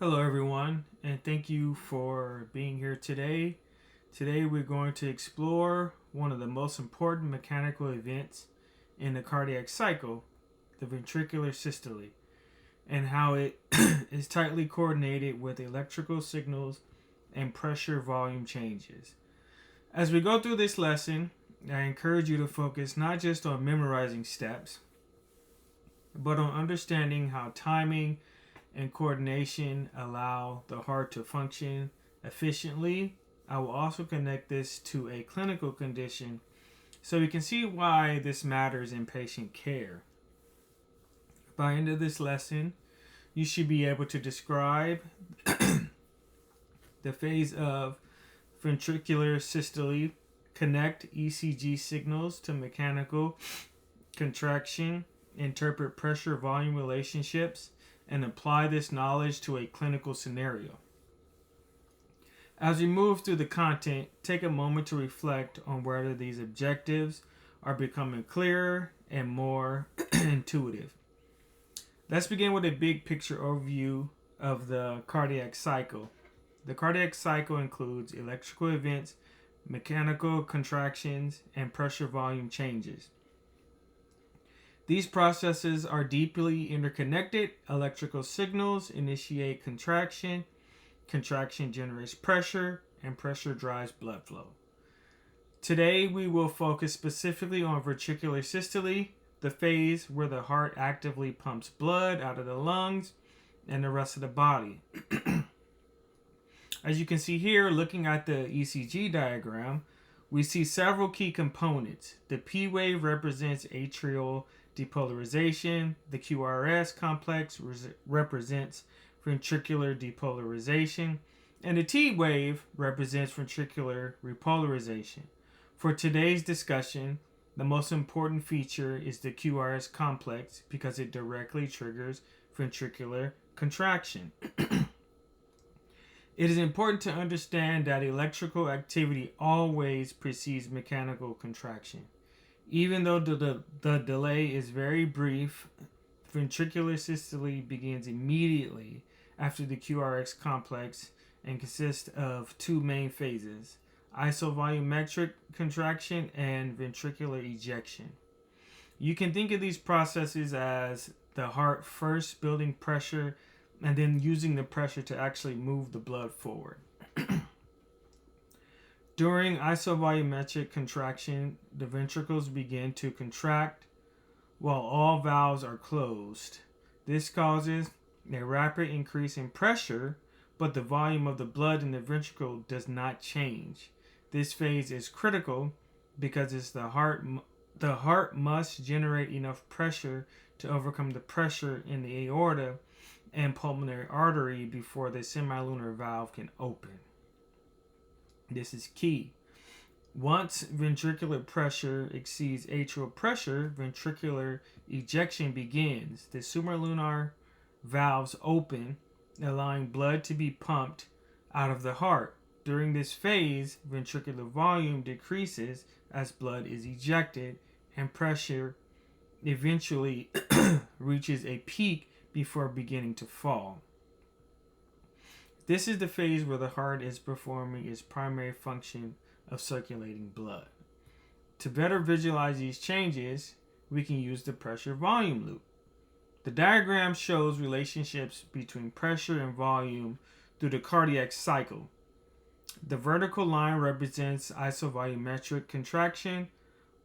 Hello, everyone, and thank you for being here today. Today, we're going to explore one of the most important mechanical events in the cardiac cycle, the ventricular systole, and how it is tightly coordinated with electrical signals and pressure volume changes. As we go through this lesson, I encourage you to focus not just on memorizing steps, but on understanding how timing and coordination allow the heart to function efficiently. I will also connect this to a clinical condition so we can see why this matters in patient care. By the end of this lesson, you should be able to describe the phase of ventricular systole, connect ECG signals to mechanical contraction, interpret pressure volume relationships, and apply this knowledge to a clinical scenario. As we move through the content, take a moment to reflect on whether these objectives are becoming clearer and more intuitive. Let's begin with a big picture overview of the cardiac cycle. The cardiac cycle includes electrical events, mechanical contractions, and pressure volume changes. These processes are deeply interconnected. Electrical signals initiate contraction, contraction generates pressure, and pressure drives blood flow. Today, we will focus specifically on ventricular systole, the phase where the heart actively pumps blood out of the lungs and the rest of the body. As you can see here, looking at the ECG diagram, we see several key components. The P wave represents atrial depolarization. The QRS complex represents ventricular depolarization. And the T wave represents ventricular repolarization. For today's discussion, the most important feature is the QRS complex because it directly triggers ventricular contraction. It is important to understand that electrical activity always precedes mechanical contraction. Even though the delay is very brief, ventricular systole begins immediately after the QRS complex and consists of two main phases: isovolumetric contraction and ventricular ejection. You can think of these processes as the heart first building pressure and then using the pressure to actually move the blood forward. During isovolumetric contraction, the ventricles begin to contract while all valves are closed. This causes a rapid increase in pressure, but the volume of the blood in the ventricle does not change. This phase is critical because the heart must generate enough pressure to overcome the pressure in the aorta and pulmonary artery before the semilunar valve can open. This is key. Once ventricular pressure exceeds atrial pressure, ventricular ejection begins. The semilunar valves open, allowing blood to be pumped out of the heart. During this phase, ventricular volume decreases as blood is ejected, and pressure eventually reaches a peak before beginning to fall. This is the phase where the heart is performing its primary function of circulating blood. To better visualize these changes, we can use the pressure volume loop. The diagram shows relationships between pressure and volume through the cardiac cycle. The vertical line represents isovolumetric contraction,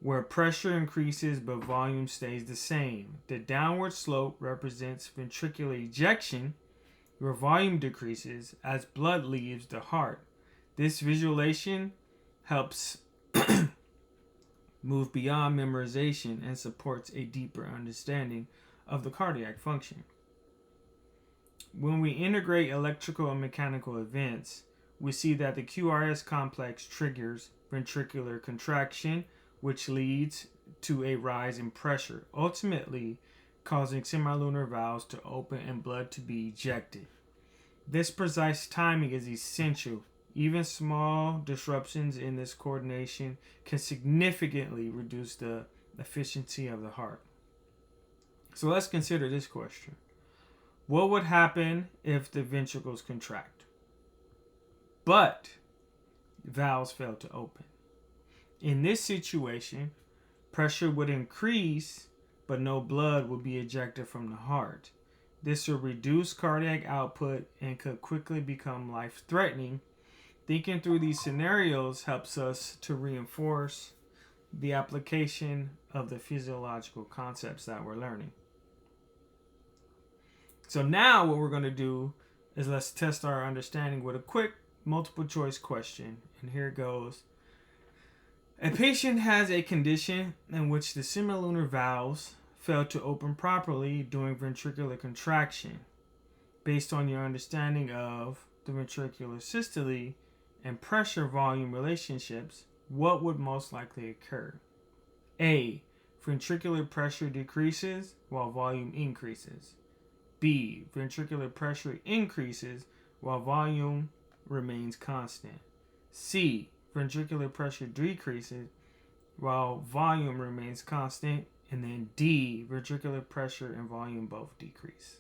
where pressure increases but volume stays the same. The downward slope represents ventricular ejection, where volume decreases as blood leaves the heart. This visualization helps move beyond memorization and supports a deeper understanding of the cardiac function. When we integrate electrical and mechanical events, we see that the QRS complex triggers ventricular contraction, which leads to a rise in pressure, ultimately causing semilunar valves to open and blood to be ejected. This precise timing is essential. Even small disruptions in this coordination can significantly reduce the efficiency of the heart. So let's consider this question. What would happen if the ventricles contract, but valves fail to open? In this situation, pressure would increase, but no blood would be ejected from the heart. This will reduce cardiac output and could quickly become life-threatening. Thinking through these scenarios helps us to reinforce the application of the physiological concepts that we're learning. So now what we're going to do is let's test our understanding with a quick multiple choice question. And here it goes. A patient has a condition in which the semilunar valves fail to open properly during ventricular contraction. Based on your understanding of the ventricular systole and pressure volume relationships, what would most likely occur? A. Ventricular pressure decreases while volume increases. B. Ventricular pressure increases while volume remains constant. C. Ventricular pressure decreases while volume remains constant. And then D. Ventricular pressure and volume both decrease.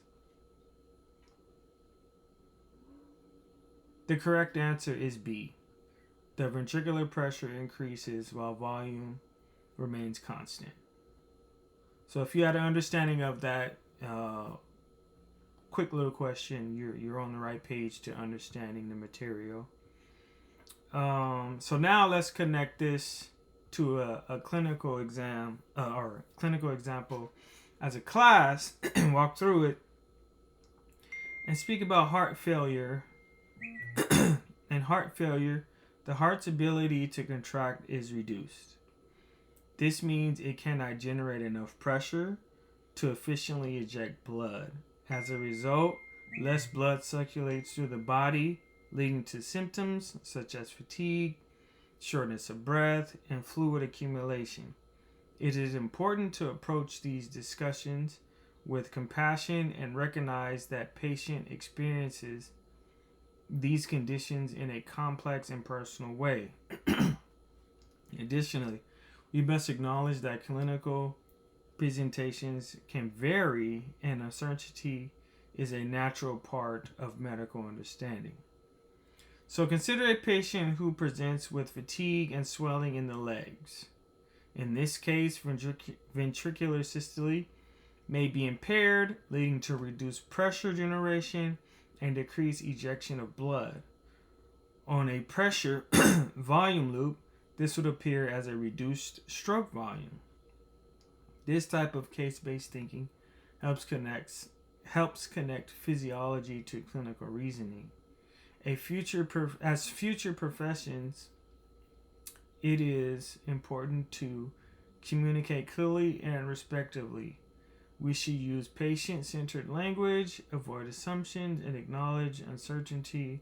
The correct answer is B. The ventricular pressure increases while volume remains constant. So if you had an understanding of that quick little question, you're on the right page to understanding the material. So now let's connect this to a clinical exam or clinical example as a class and walk through it and speak about heart failure. In heart failure, the heart's ability to contract is reduced. This means it cannot generate enough pressure to efficiently eject blood. As a result, less blood circulates through the body, leading to symptoms such as fatigue, shortness of breath, and fluid accumulation. It is important to approach these discussions with compassion and recognize that patient experiences these conditions in a complex and personal way. Additionally, we must acknowledge that clinical presentations can vary and uncertainty is a natural part of medical understanding. So consider a patient who presents with fatigue and swelling in the legs. In this case, ventricular systole may be impaired, leading to reduced pressure generation and decreased ejection of blood. On a pressure volume loop, this would appear as a reduced stroke volume. This type of case-based thinking helps connect physiology to clinical reasoning. As future professions, it is important to communicate clearly and respectively. We should use patient-centered language, avoid assumptions, and acknowledge uncertainty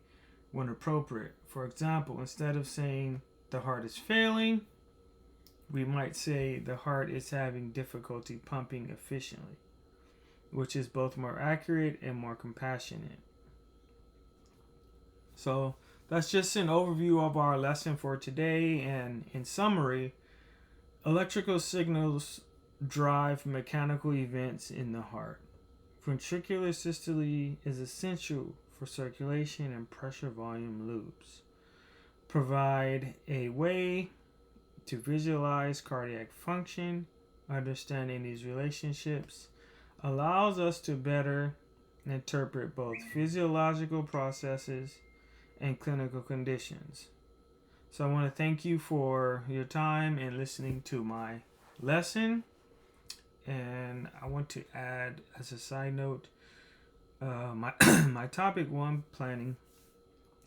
when appropriate. For example, instead of saying the heart is failing, we might say the heart is having difficulty pumping efficiently, which is both more accurate and more compassionate. So that's just an overview of our lesson for today. And in summary, electrical signals drive mechanical events in the heart. Ventricular systole is essential for circulation and pressure volume loops. Provide a way to visualize cardiac function. Understanding these relationships allows us to better interpret both physiological processes and clinical conditions. So I want to thank you for your time and listening to my lesson. And I want to add as a side note, my topic 1 planning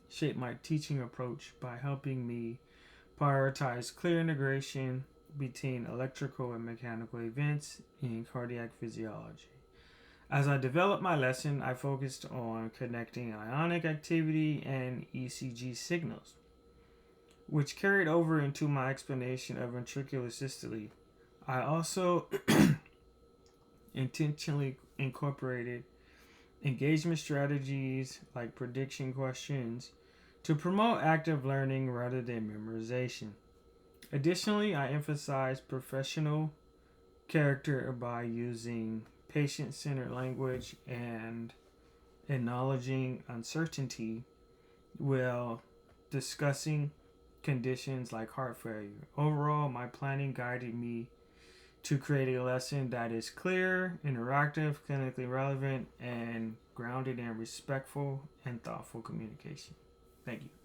shaped my teaching approach by helping me prioritize clear integration between electrical and mechanical events in cardiac physiology. As I developed my lesson, I focused on connecting ionic activity and ECG signals, which carried over into my explanation of ventricular systole. I also intentionally incorporated engagement strategies like prediction questions to promote active learning rather than memorization. Additionally, I emphasized professional character by using patient-centered language and acknowledging uncertainty while discussing conditions like heart failure. Overall, my planning guided me to create a lesson that is clear, interactive, clinically relevant, and grounded in respectful and thoughtful communication. Thank you.